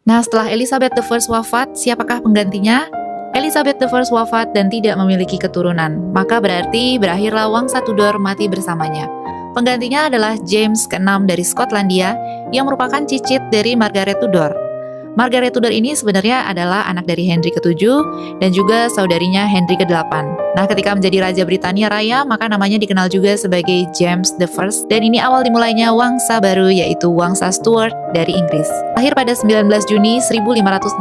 Nah, setelah Elizabeth I wafat, siapakah penggantinya? Elizabeth I wafat dan tidak memiliki keturunan, maka berarti berakhirlah Wangsa Tudor mati bersamanya. Penggantinya adalah James ke-6 dari Skotlandia yang merupakan cicit dari Margaret Tudor. Margaret Tudor ini sebenarnya adalah anak dari Henry ke-7 dan juga saudarinya Henry ke-8. Nah, ketika menjadi Raja Britania Raya, maka namanya dikenal juga sebagai James I, dan ini awal dimulainya Wangsa baru yaitu Wangsa Stuart dari Inggris. Lahir pada 19 Juni 1566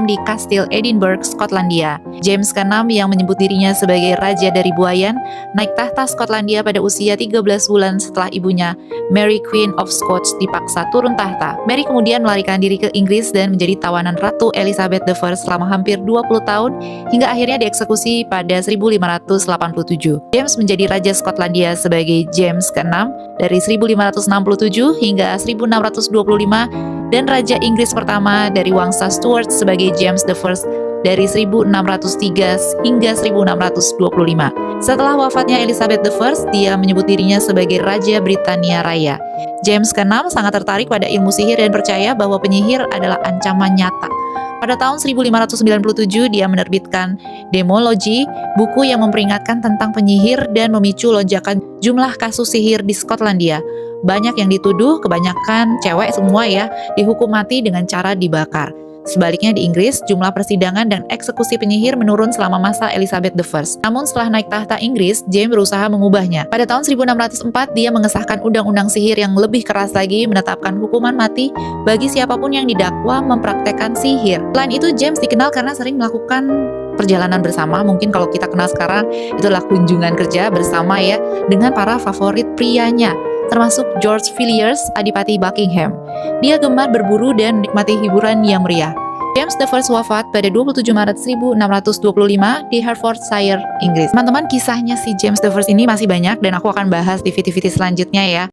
di Kastil Edinburgh, Skotlandia. James ke-6 yang menyebut dirinya sebagai Raja dari Buayan, naik tahta Skotlandia pada usia 13 bulan setelah ibunya, Mary Queen of Scots, dipaksa turun tahta. Mary kemudian melarikan diri ke Inggris dan menjadi tawanan Ratu Elizabeth I selama hampir 20 tahun hingga akhirnya dieksekusi pada 1587. James menjadi Raja Skotlandia sebagai James ke-6 dari 1567 hingga 1625 dan Raja Inggris pertama dari Wangsa Stuart sebagai James I dari 1603 hingga 1625. Setelah wafatnya Elizabeth I, dia menyebut dirinya sebagai Raja Britania Raya. James ke-6 sangat tertarik pada ilmu sihir dan percaya bahwa penyihir adalah ancaman nyata. Pada tahun 1597, dia menerbitkan Demology, buku yang memperingatkan tentang penyihir dan memicu lonjakan jumlah kasus sihir di Skotlandia. Banyak yang dituduh, kebanyakan cewek semua ya, dihukum mati dengan cara dibakar. Sebaliknya di Inggris, jumlah persidangan dan eksekusi penyihir menurun selama masa Elizabeth I. Namun setelah naik tahta Inggris, James berusaha mengubahnya. Pada tahun 1604, dia mengesahkan undang-undang sihir yang lebih keras lagi, menetapkan hukuman mati bagi siapapun yang didakwa mempraktekkan sihir. Selain itu, James dikenal karena sering melakukan perjalanan bersama. Mungkin kalau kita kenal sekarang, itulah kunjungan kerja bersama ya, dengan para favorit prianya, termasuk George Villiers, Adipati Buckingham. Dia gemar berburu dan menikmati hiburan yang meriah. James I wafat pada 27 Maret 1625 di Hertfordshire, Inggris. Teman-teman, kisahnya si James I ini masih banyak dan aku akan bahas di video-video selanjutnya ya.